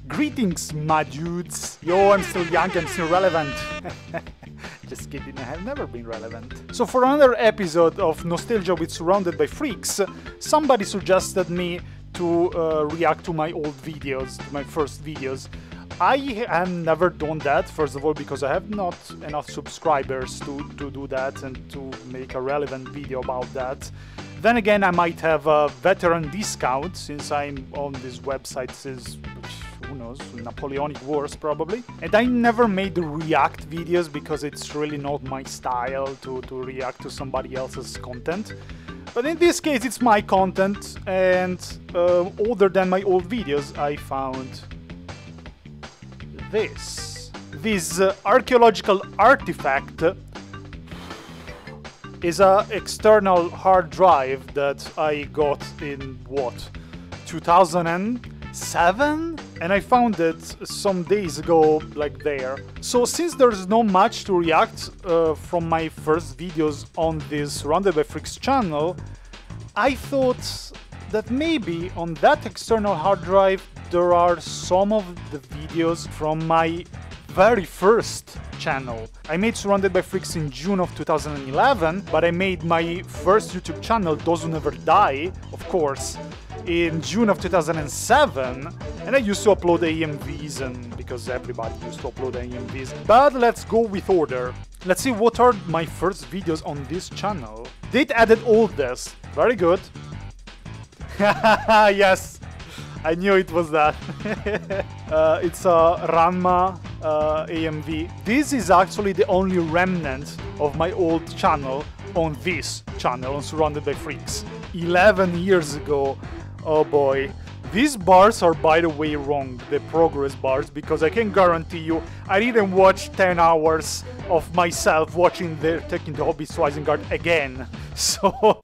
Greetings, my dudes. Yo, I'm still young and still relevant. Just kidding, I have never been relevant. So for another episode of Nostalgia with Surrounded by Freaks, somebody suggested me to react to my old videos, to my first videos. I have never done that, first of all, because I have not enough subscribers to do that and to make a relevant video about that. Then again, I might have a veteran discount, since I'm on this website since, who knows, Napoleonic Wars probably. And I never made react videos because it's really not my style to react to somebody else's content. But in this case, it's my content, and older than my old videos, I found this. This archaeological artifact is an external hard drive that I got in, what, 2007? And I found it some days ago, like there. So since there's not much to react from my first videos on this Surrounded by Freaks channel, I thought that maybe on that external hard drive there are some of the videos from my very first channel. I made Surrounded by Freaks in June of 2011, but I made my first YouTube channel, Those Who Never Die, of course, in June of 2007, and I used to upload AMVs, and because everybody used to upload AMVs. But let's go with order. Let's see what are my first videos on this channel. Date added all this. Very good. Yes, I knew it was that. It's a Ranma AMV. This is actually the only remnant of my old channel on this channel, on Surrounded by Freaks. 11 years ago. Oh boy. These bars are, by the way, wrong, the progress bars, because I can guarantee you I didn't watch 10 hours of myself watching taking the Hobbits to Isengard again. So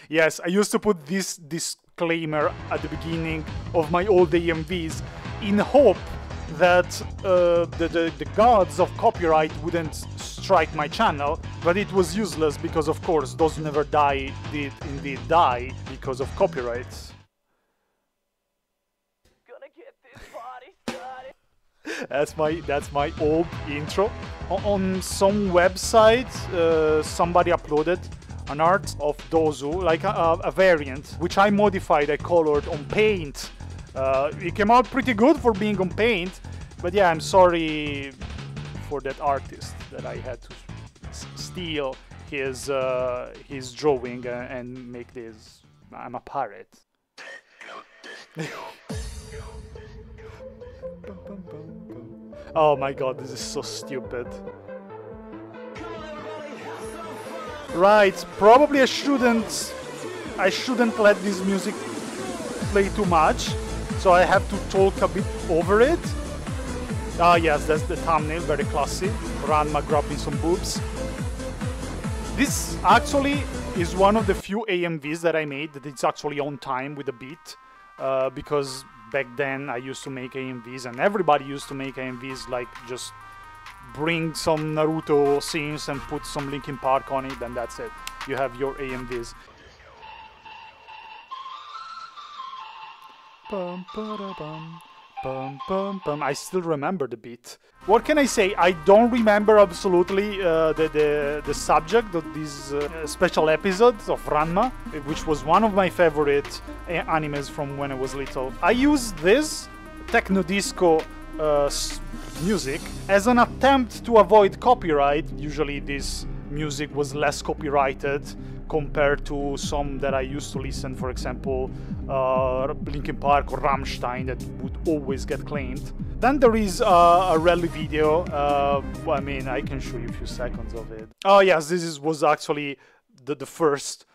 yes, I used to put this disclaimer at the beginning of my old AMVs in hope that the gods of copyright wouldn't strike my channel, but it was useless because, of course, Those Who Never Die did indeed die because of copyright. Gonna get this party started. That's my old intro. On some website, somebody uploaded an art of Dozu, like a variant, which I modified, I colored on Paint. It came out pretty good for being on Paint, but yeah, I'm sorry for that artist that I had to steal his drawing and make this. I'm a pirate. Oh my god, this is so stupid. Right, probably I shouldn't let this music play too much, so I have to talk a bit over it. Ah yes, that's the thumbnail, very classy. Ranma grabbing some boobs. This actually is one of the few AMVs that I made that it's actually on time with the beat, because back then I used to make AMVs, and everybody used to make AMVs, like just bring some Naruto scenes and put some Linkin Park on it, and that's it. You have your AMVs. Bum, ba-da-bum, bum, bum, bum. I still remember the beat. What can I say? I don't remember absolutely the subject of these special episodes of Ranma, which was one of my favorite animes from when I was little. I used this techno disco music as an attempt to avoid copyright. Usually this music was less copyrighted compared to some that I used to listen, for example, Linkin Park or Rammstein, that would always get claimed. Then there is a rally video. I mean, I can show you a few seconds of it. Oh yes, was actually the first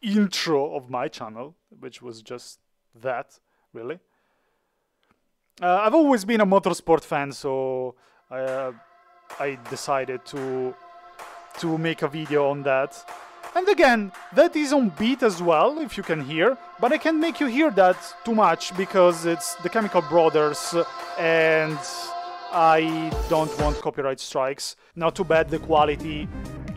intro of my channel, which was just that, really. I've always been a motorsport fan, so I decided to make a video on that. And again, that is on beat as well, if you can hear, but I can't make you hear that too much because it's the Chemical Brothers and I don't want copyright strikes. Not too bad, the quality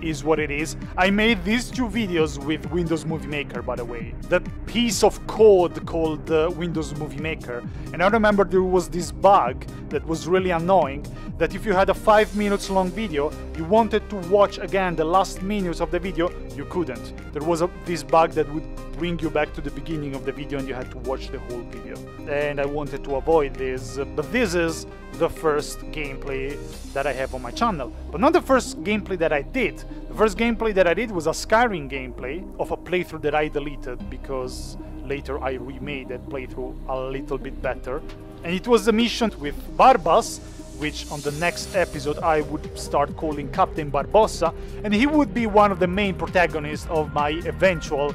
is what it is. I made these two videos with Windows Movie Maker, by the way. That piece of code called Windows Movie Maker. And I remember there was this bug that was really annoying, that if you had a 5 minutes long video, you wanted to watch again the last minutes of the video, you couldn't. There was this bug that would bring you back to the beginning of the video and you had to watch the whole video. And I wanted to avoid this, but this is the first gameplay that I have on my channel. But not the first gameplay that I did. The first gameplay that I did was a Skyrim gameplay of a playthrough that I deleted because later I remade that playthrough a little bit better. And it was a mission with Barbas, which on the next episode I would start calling Captain Barbossa, and he would be one of the main protagonists of my eventual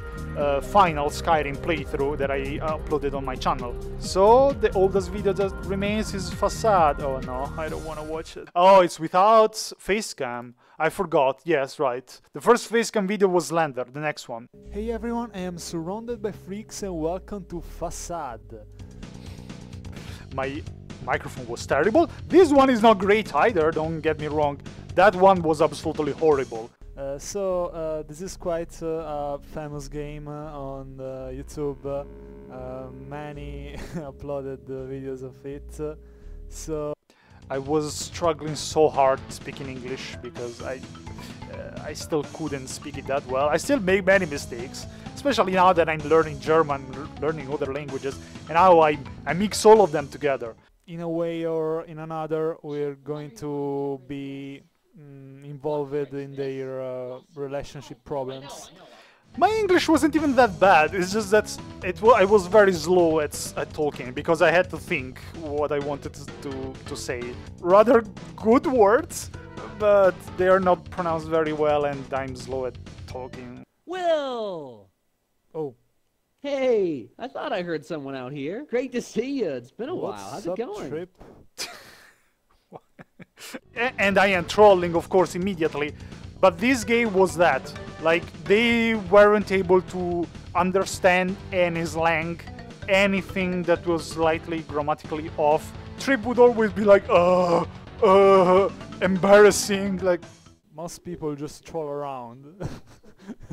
final Skyrim playthrough that I uploaded on my channel. So the oldest video that remains is Façade. Oh no, I don't want to watch it. Oh, it's without facecam. I forgot. Yes, right. The first facecam video was Slender, the next one. Hey everyone, I am SurroundEdByFreaks and welcome to Façade. My microphone was terrible. This one is not great either, don't get me wrong. That one was absolutely horrible. This is quite a famous game on YouTube. Many uploaded videos of it. So I was struggling so hard speaking English because I still couldn't speak it that well. I still make many mistakes, especially now that I'm learning German, learning other languages, and now I mix all of them together. in a way or in another, we're going to be involved in their relationship problems. My English wasn't even that bad, it's just that I was very slow at talking, because I had to think what I wanted to say. Rather good words, but they are not pronounced very well and I'm slow at talking. Will! Oh. Hey, I thought I heard someone out here. Great to see you. It's been a while. How's it going? Trip? And I am trolling, of course, immediately. But this game was that. Like, they weren't able to understand any slang, anything that was slightly grammatically off. Trip would always be like, embarrassing, like... Most people just troll around,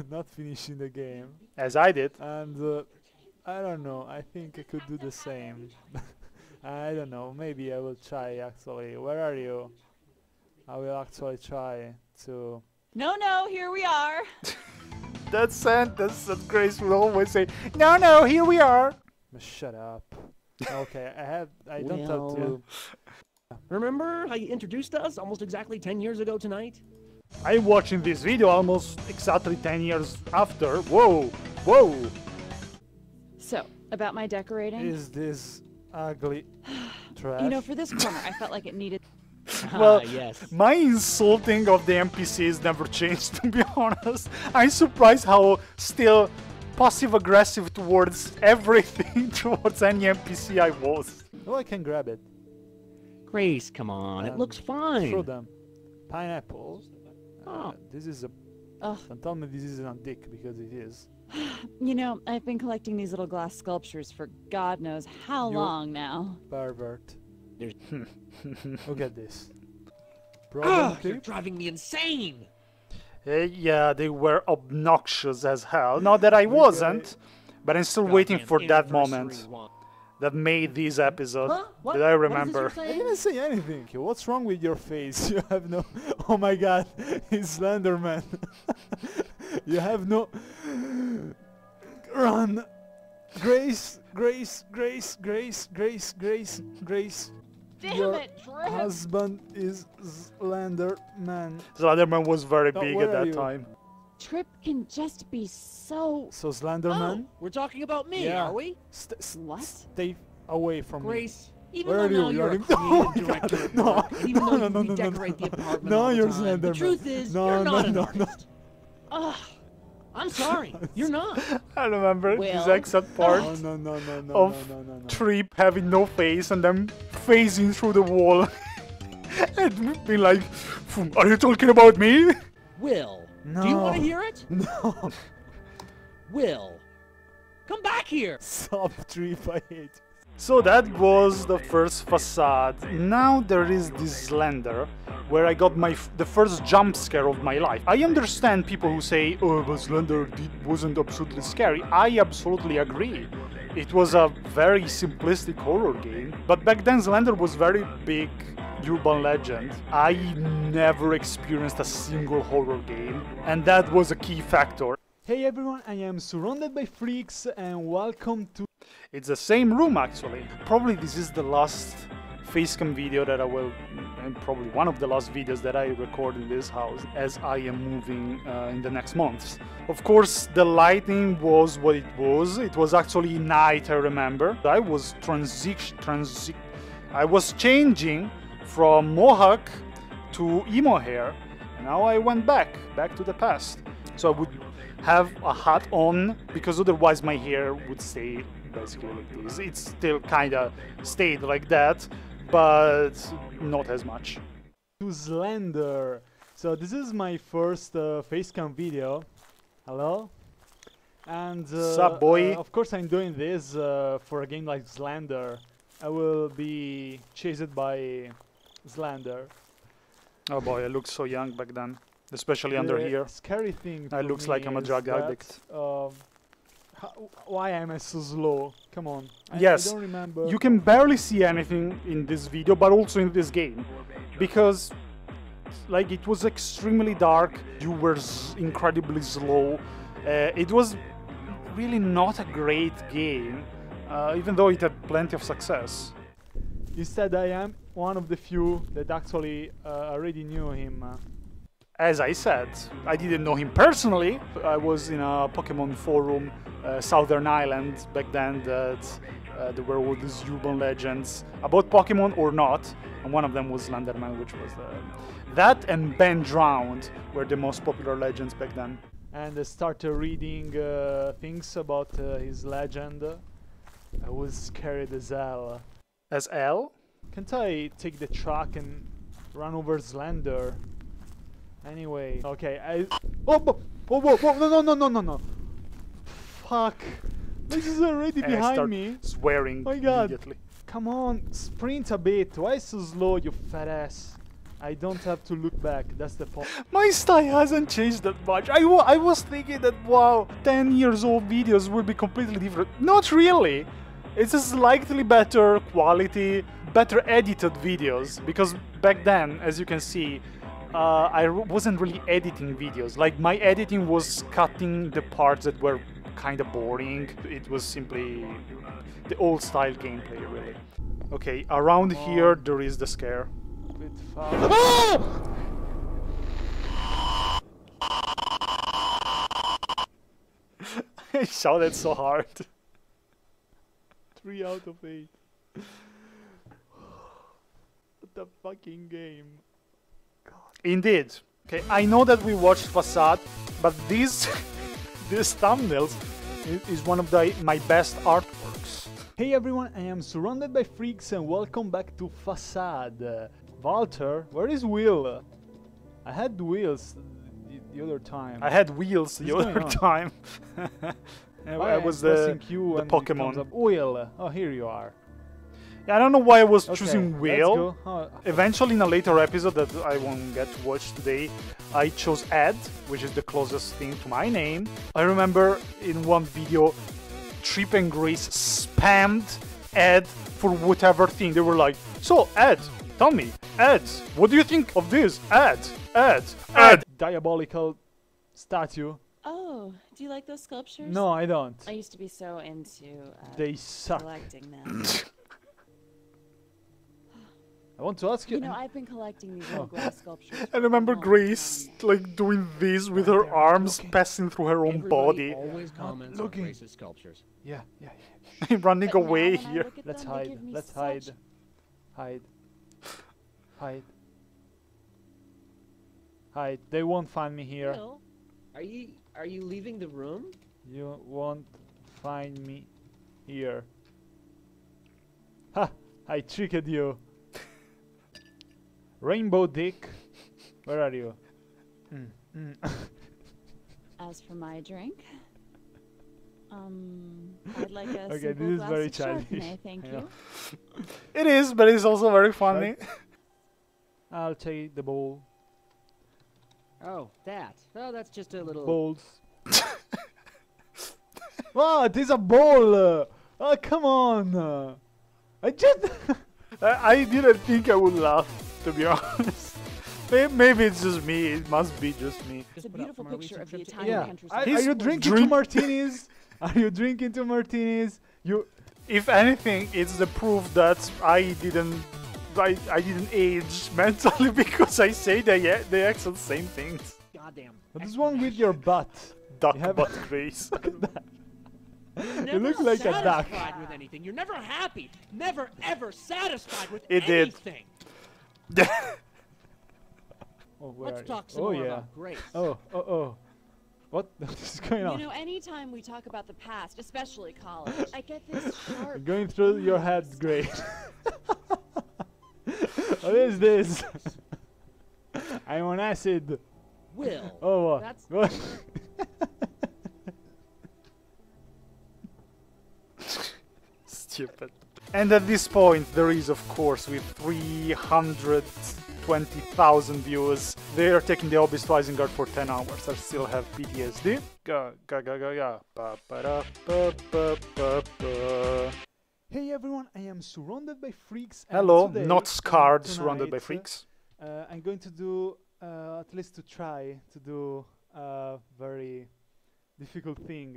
not finishing the game. As I did. And I don't know, I think I could do the same. I don't know, maybe I will try actually. Where are you? I will actually try to... No, here we are. That sentence that Grace would always say, no, here we are. Shut up. Okay, I don't have to... Remember how you introduced us almost exactly 10 years ago tonight? I'm watching this video almost exactly 10 years after. Whoa. So, about my decorating. Is this ugly trash? You know, for this corner, I felt like it needed... Well, yes. My insulting of the NPCs never changed, to be honest. I'm surprised how still passive-aggressive towards everything, towards any NPC I was. Oh, I can grab it. Grace, come on. It looks fine. Throw them. Pineapple. Oh. This is a... Ugh. Don't tell me this isn't a dick, because it is. You know, I've been collecting these little glass sculptures for God knows how long now. Pervert. Look at this. You're driving me insane! Yeah, they were obnoxious as hell. Not that I wasn't, but I'm still waiting for that moment that made this episode that I remember. I didn't say anything. What's wrong with your face? You have no... Oh my god, it's Slender Man. You have no... Run! Grace. Damn Your it, Trip! husband is Slender Man. Slender Man was very big where at are that you? time. Trip can just be so... So Slender Man? Oh, we're talking about me, Yeah. are we? What? Stay away from me. Grace, even Where though are you? now you're a You're Oh creative my God. director at No, work, and even though you no. redecorate the apartment No, all the you're time, Slender the Man. truth is, No, you're not an no. artist. Ugh, I'm sorry, you're not. I remember this Well, exact part No, of Trip having no face and then phasing through the wall. And being like, are you talking about me? Will, No. do you want to hear it? No. Will, come back here. Stop, Trip, I hate So that was the first Façade. Now there is this Slender, where I got the first jump scare of my life. I understand people who say, oh, but Slender wasn't absolutely scary. I absolutely agree. It was a very simplistic horror game, but back then Slender was very big urban legend. I never experienced a single horror game, and that was a key factor. Hey everyone, I am SurroundEdByFreaks and welcome to... It's the same room actually. Probably this is the last facecam video that I will, and probably one of the last videos that I record in this house as I am moving in the next months. Of course, the lighting was what it was. It was actually night, I remember. I was I was changing from mohawk to emo hair. And now I went back to the past. So I would have a hat on because otherwise my hair would stay basically like this. It still kinda stayed like that, but not as much. To Slender. So this is my first facecam video. Hello? And Sup, boy? of course I'm doing this for a game like Slender. I will be chased by Slender. Oh boy, I looked so young back then. Especially under here. Scary thing It looks like I'm a drug addict. Why am I so slow? Come on. Yes, I don't remember. you can barely see anything in this video, but also in this game. Because, like, it was extremely dark, you were incredibly slow. It was really not a great game, even though it had plenty of success. Instead, I am one of the few that actually already knew him. As I said, I didn't know him personally. I was in a Pokemon forum, Southern Island, back then, that there were all these urban legends about Pokemon or not, and one of them was Slenderman, which was that, and Ben Drowned were the most popular legends back then. And I started reading things about his legend. I was scared as hell. As L? Can't I take the truck and run over Slender? Anyway, okay, whoa, no. Fuck. This is already behind me. Swearing My God. immediately. Come on, sprint a bit. Why so slow, you fat ass? I don't have to look back, that's the point. My style hasn't changed that much. I was thinking that, wow, 10 years old videos will be completely different. Not really. It's a slightly better quality, better edited videos. Because back then, as you can see, I wasn't really editing videos. Like, my editing was cutting the parts that were kind of boring. It was simply the old style gameplay, really. Okay, around here there is the scare. Bit far. I shouted so hard. 3 out of 8. What a fucking game. Indeed. Okay, I know that we watched Façade, but these thumbnails is one of my best artworks. Hey everyone, I am SurroundEdByFreaks and welcome back to Façade. Walter, where is Will? I had wheels the other time. I had wheels the other time. I was the Pokemon. Will, oh here you are. Yeah, I don't know why I was choosing Will. Oh. Eventually, in a later episode that I won't get to watch today, I chose Ed, which is the closest thing to my name. I remember in one video, Trip and Grace spammed Ed for whatever thing. They were like, so Ed, tell me, Ed, what do you think of this? Ed. Diabolical statue. Oh, do you like those sculptures? No, I don't. I used to be so into They suck. collecting them. I want to ask you. You know, I've been collecting these little glass sculptures. I remember Grace like doing this with her arms passing through her own body. Always comments on Grace's sculptures. Yeah. Running But now away when I here. look at Let's them, they hide. give me Let's such- hide. They won't find me here. Will, are you leaving the room? You won't find me here. Ha! I tricked you. Rainbow Dick, where are you? As for my drink, I'd like a Okay, simple this is glass very of childish. Chardonnay, thank I know. you. It is, but it's also very funny. I'll take the bowl. Oh, that. Oh, that's just a little... Bowls. What? It's a bowl! Oh, come on! I just... I didn't think I would laugh, to be honest. Maybe it's just me. It must be just me. It's a beautiful picture of the Italian Yeah. countryside. Are you drinking two martinis? Are you drinking two martinis? If anything, it's the proof that I didn't age mentally because I say they act the same things. Goddamn. What is wrong with your butt? Duck You have- butt grace. You look like a duck. Satisfied with anything. You're never happy. Never ever satisfied with It did. anything. Oh, where are Let's you? talk some Oh, more yeah. about Grace. Oh. What is going on? You know, anytime we talk about the past, especially college, I get this sharp. Going through your head, great. What is this? I'm on acid. Will. Oh, That's- what? Stupid. And at this point, there is, of course, with 320,000 views, they are taking the Hobbits to Isengard for 10 hours. I still have PTSD. Ga. Ba, ba, da, ba, ba, ba, ba. Hey everyone, I am surrounded by freaks. And Hello, today, not scarred, tonight, surrounded by freaks. I'm going to do, at least to try to do a very difficult thing.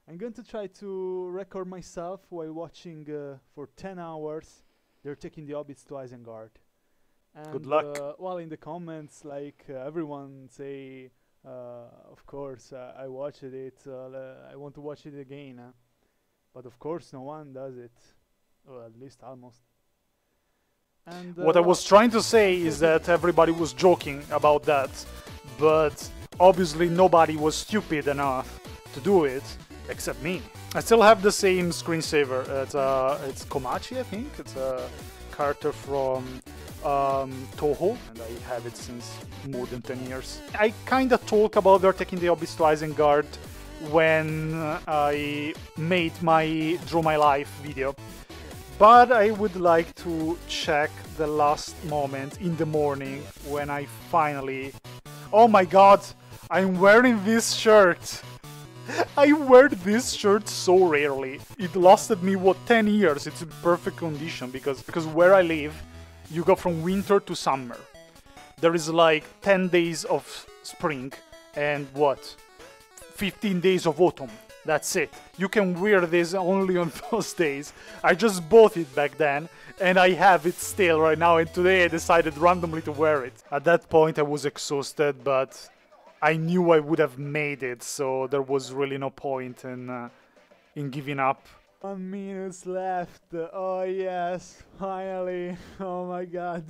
I'm going to try to record myself while watching for 10 hours. They're taking the Hobbits to Isengard. And, Good luck. Well, in the comments, like everyone say, of course, I watched it. I want to watch it again. But of course, no one does it. Or at least almost. And, What I was trying to say is that everybody was joking about that, but obviously nobody was stupid enough to do it, except me. I still have the same screensaver. It's Komachi, I think. It's a character from Toho, and I have it since more than 10 years. I kinda talk about they're taking the Hobbits to Isengard when I made my Draw My Life video. But I would like to check the last moment in the morning when I finally... Oh my god! I'm wearing this shirt! I wear this shirt so rarely. It lasted me, what, 10 years? It's in perfect condition because where I live, you go from winter to summer. There is like 10 days of spring and what? 15 days of autumn. That's it. You can wear this only on those days. I just bought it back then, and I have it still right now, and today I decided randomly to wear it. At that point I was exhausted, but I knew I would have made it, so there was really no point in giving up. 1 minute left. Oh yes, finally. Oh my god.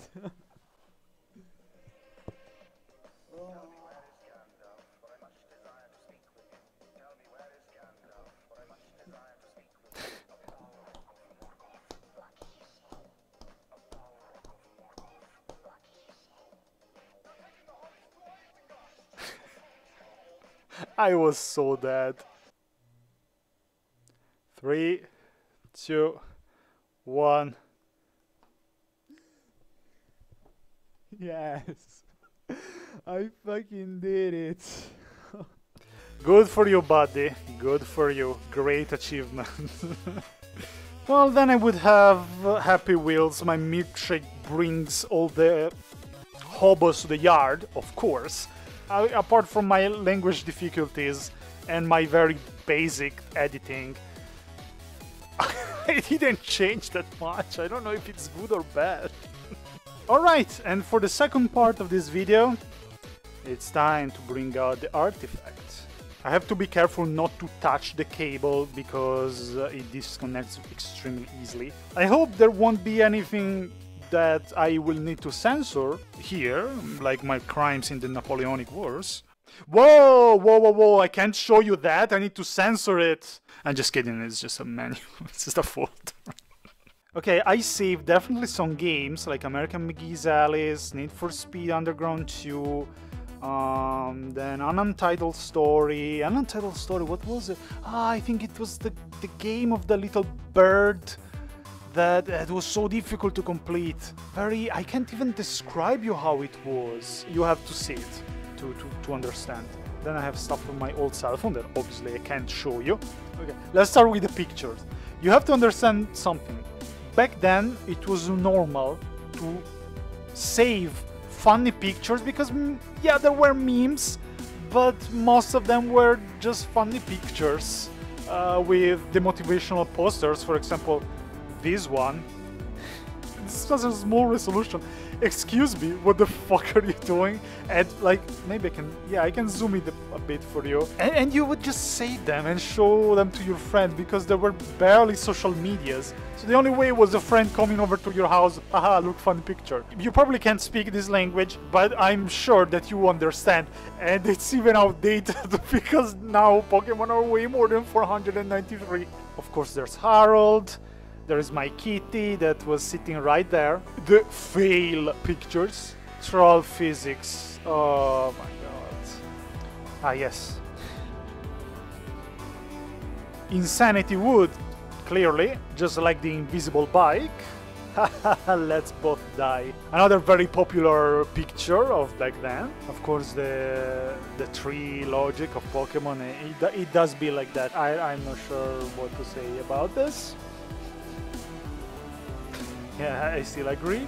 I was so dead. 3, 2, 1. Yes. I fucking did it. Good for you, buddy. Good for you. Great achievement. Well, then I would have happy wheels. My milkshake brings all the hobos to the yard, of course. Apart from my language difficulties and my very basic editing, I didn't change that much. I don't know if it's good or bad. Alright, and for the second part of this video, it's time to bring out the artifact. I have to be careful not to touch the cable because it disconnects extremely easily. I hope there won't be anything that I will need to censor here, like my crimes in the Napoleonic Wars. Whoa, I can't show you that, I need to censor it. I'm just kidding, it's just a menu, it's just a folder. Okay, I saved definitely some games, like American McGee's Alice, Need for Speed Underground 2, then Untitled Story, what was it? I think it was the game of the little bird that it was so difficult to complete. I can't even describe you how it was. You have to see it to understand. Then I have stuff from my old cell phone that obviously I can't show you. Okay, let's start with the pictures. You have to understand something. Back then, it was normal to save funny pictures because, yeah, there were memes, but most of them were just funny pictures with the motivational posters. For example, this one. This was a small resolution. Excuse me, what the fuck are you doing? And like, maybe I can zoom it a bit for you. And you would just save them and show them to your friends because there were barely social medias. So the only way was a friend coming over to your house. Aha, look, fun picture. You probably can't speak this language, but I'm sure that you understand. And it's even outdated because now Pokemon are way more than 493. Of course, there's Harold. There is my kitty that was sitting right there. The fail pictures. Troll physics. Oh my god. Ah, yes. Insanity Wood, clearly, just like the invisible bike. Let's both die. Another very popular picture of back then. Of course, the tree logic of Pokemon, it does be like that. I'm not sure what to say about this. Yeah, I still agree.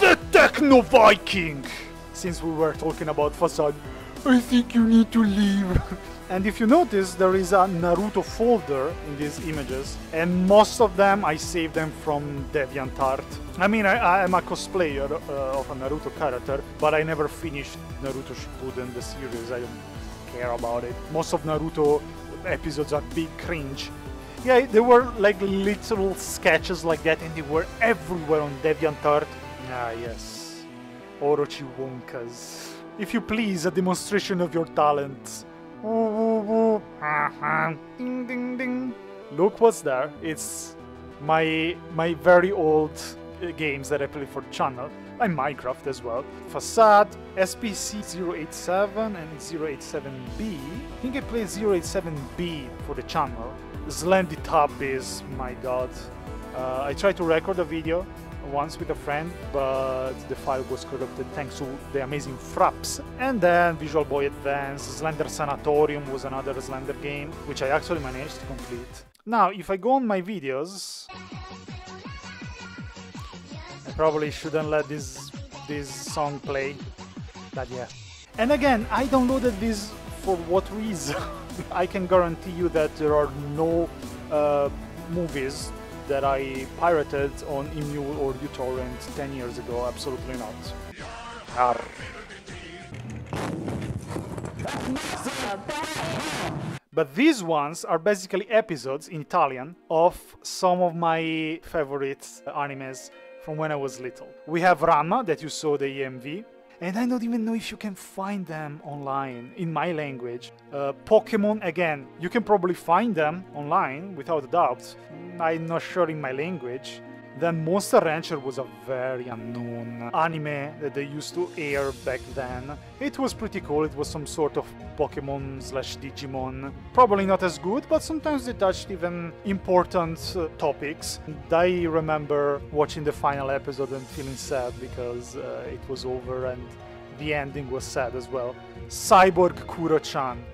The Techno Viking! Since we were talking about Façade, I think you need to leave. And if you notice, there is a Naruto folder in these images, and most of them I saved them from DeviantArt. I mean, I'm a cosplayer of a Naruto character, but I never finished Naruto Shippuden, the series. I don't care about it. Most of Naruto episodes are big cringe. Yeah, there were like little sketches like that, and they were everywhere on DeviantArt. Ah, yes. Orochi Wonkas. If you please, a demonstration of your talents. Ding, ding, ding. Look what's there. It's my very old games that I play for the channel. And Minecraft as well. Façade, SPC087 and 087B. I think I played 087B for the channel. Slender is, my god. I tried to record a video once with a friend, but the file was corrupted thanks to the amazing Fraps. And then Visual Boy Advance, Slender Sanatorium was another Slender game, which I actually managed to complete. Now, if I go on my videos, I probably shouldn't let this song play, but yeah. And again, I downloaded this for what reason? I can guarantee you that there are no movies that I pirated on Emule or uTorrent 10 years ago. Absolutely not. Arr. But these ones are basically episodes in Italian of some of my favorite animes from when I was little. We have Ranma, that you saw the AMV, and I don't even know if you can find them online in my language. Pokemon, again, you can probably find them online without a doubt. I'm not sure in my language. Then Monster Rancher was a very unknown anime that they used to air back then. It was pretty cool. It was some sort of Pokemon / Digimon. Probably not as good, but sometimes they touched even important topics. I remember watching the final episode and feeling sad because it was over and the ending was sad as well. Cyborg Kuro-chan.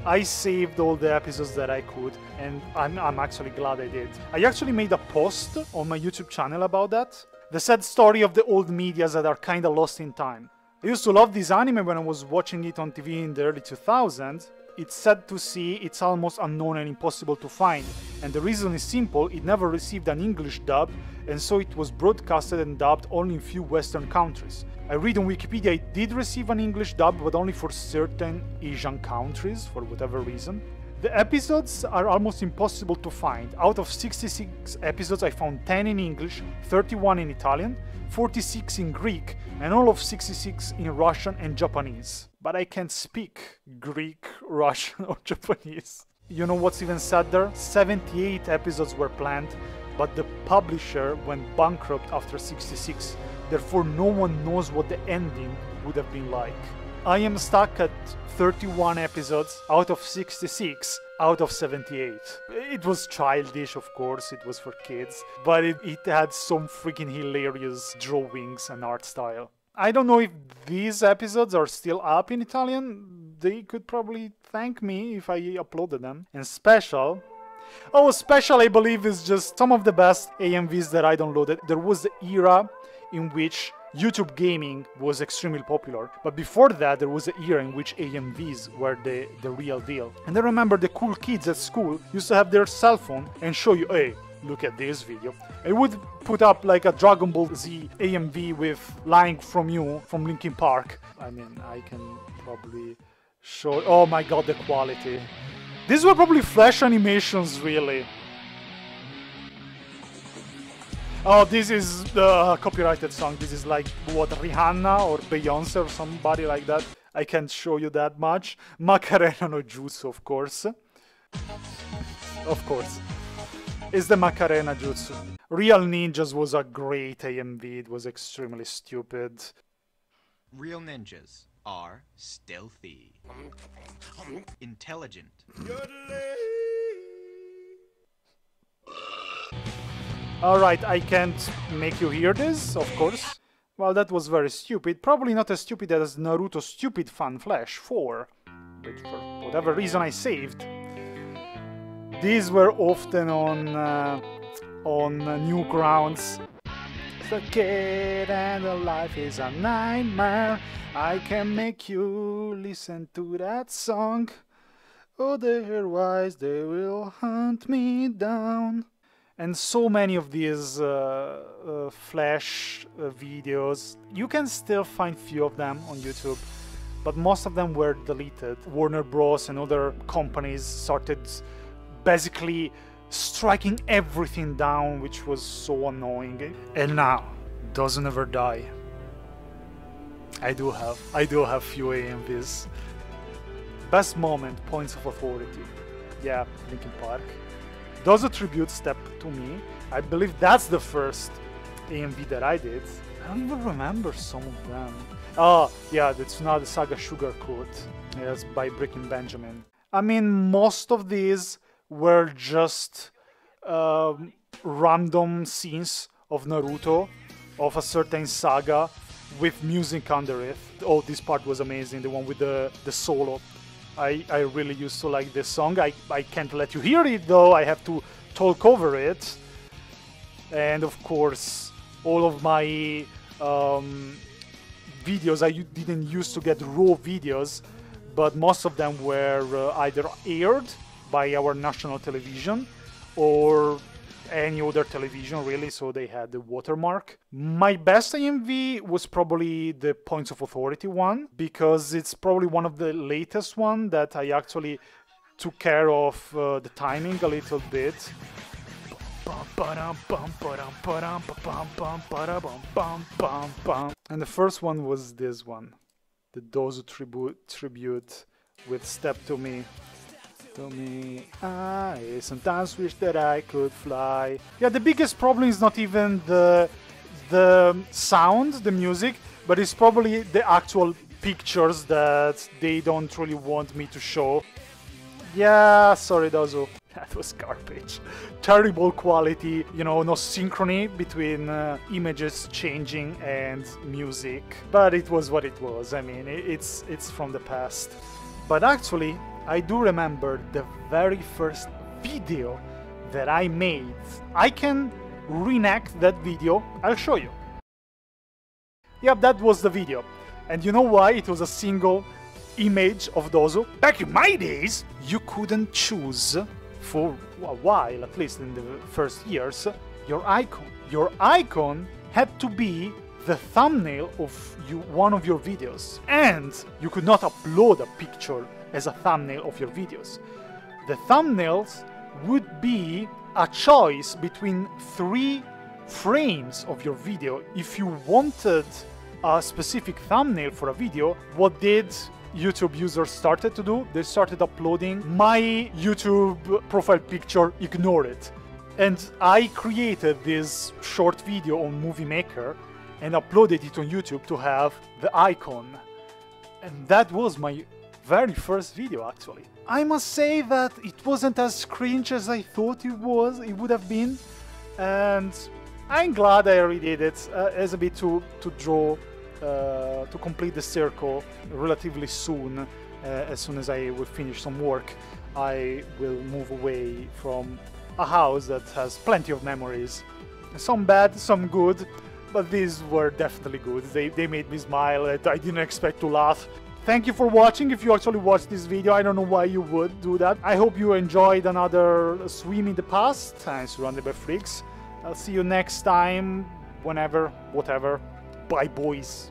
I saved all the episodes that I could, and I'm actually glad I did. I actually made a post on my YouTube channel about that. The sad story of the old medias that are kinda lost in time. I used to love this anime when I was watching it on TV in the early 2000s. It's sad to see it's almost unknown and impossible to find, and the reason is simple: it never received an English dub, and so it was broadcasted and dubbed only in few Western countries. I read on Wikipedia it did receive an English dub, but only for certain Asian countries, for whatever reason. The episodes are almost impossible to find. Out of 66 episodes, I found 10 in English, 31 in Italian, 46 in Greek, and all of 66 in Russian and Japanese. But I can't speak Greek, Russian, or Japanese. You know what's even sadder? 78 episodes were planned, but the publisher went bankrupt after 66. Therefore, no one knows what the ending would have been like. I am stuck at 31 episodes out of 66 out of 78. It was childish, of course, it was for kids, but it had some freaking hilarious drawings and art style. I don't know if these episodes are still up in Italian. They could probably thank me if I uploaded them. And special... Oh, special I believe is just some of the best AMVs that I downloaded. There was the era in which YouTube gaming was extremely popular, but before that there was an era in which AMVs were the real deal. And I remember the cool kids at school used to have their cell phone and show you, hey, look at this video. It would put up like a Dragon Ball Z AMV with Lying From You from Linkin Park. I mean, I can probably show... Oh my god, the quality. These were probably Flash animations, really. Oh, this is the copyrighted song. This is like, what, Rihanna or Beyonce or somebody like that. I can't show you that much. Macarena no Jutsu, of course. Of course. It's the Macarena Jutsu. Real Ninjas was a great AMV. It was extremely stupid. Real ninjas are stealthy, intelligent, Alright, I can't make you hear this, of course. Well, that was very stupid. Probably not as stupid as Naruto's stupid Fun Flash 4, which for whatever reason I saved. These were often on Newgrounds. The kid and the life is a nightmare. I can make you listen to that song. Otherwise they will hunt me down. And so many of these Flash videos, you can still find few of them on YouTube, but most of them were deleted. Warner Bros. And other companies started basically striking everything down, which was so annoying. And now, Doesn't Ever Die. I do have few AMVs. Best moment, Points of Authority. Yeah, Linkin Park. Does a tribute step to me. I believe that's the first AMV that I did. I don't even remember some of them. Oh, yeah, that's not the Saga Sugarcoat. Yes, by Breaking Benjamin. I mean, most of these were just random scenes of Naruto, of a certain saga, with music under it. Oh, this part was amazing, the one with the solo. I really used to like this song. I can't let you hear it though, I have to talk over it. And of course, all of my videos, I didn't used to get raw videos, but most of them were either aired by our national television or any other television really, so they had the watermark. My best AMV was probably the Points of Authority one, because it's probably one of the latest one that I actually took care of the timing a little bit. And the first one was this one, the Dozu tribute with Step to Me. To me, I sometimes wish that I could fly. Yeah, the biggest problem is not even the sound, the music, but it's probably the actual pictures that they don't really want me to show. Yeah, sorry Dozu. That was garbage. Terrible quality, you know, no synchrony between images changing and music. But it was what it was. I mean, it's from the past. But actually, I do remember the very first video that I made. I can reenact that video. I'll show you. Yep, that was the video. And you know why it was a single image of Dozu? Back in my days, you couldn't choose, for a while, at least in the first years, your icon. Your icon had to be the thumbnail of one of your videos. And you could not upload a picture as a thumbnail of your videos. The thumbnails would be a choice between 3 frames of your video. If you wanted a specific thumbnail for a video, what did YouTube users started to do? They started uploading my YouTube profile picture, ignore it. And I created this short video on Movie Maker and uploaded it on YouTube to have the icon. And that was my very first video, actually. I must say that it wasn't as cringe as I thought it would have been, and I'm glad I redid it as a bit to draw, to complete the circle relatively soon. As soon as I will finish some work, I will move away from a house that has plenty of memories. Some bad, some good, but these were definitely good. They made me smile, and I didn't expect to laugh. Thank you for watching. If you actually watched this video, I don't know why you would do that. I hope you enjoyed another swim in the past. I'm SurroundEdByFreaks. I'll see you next time, whenever, whatever. Bye, boys.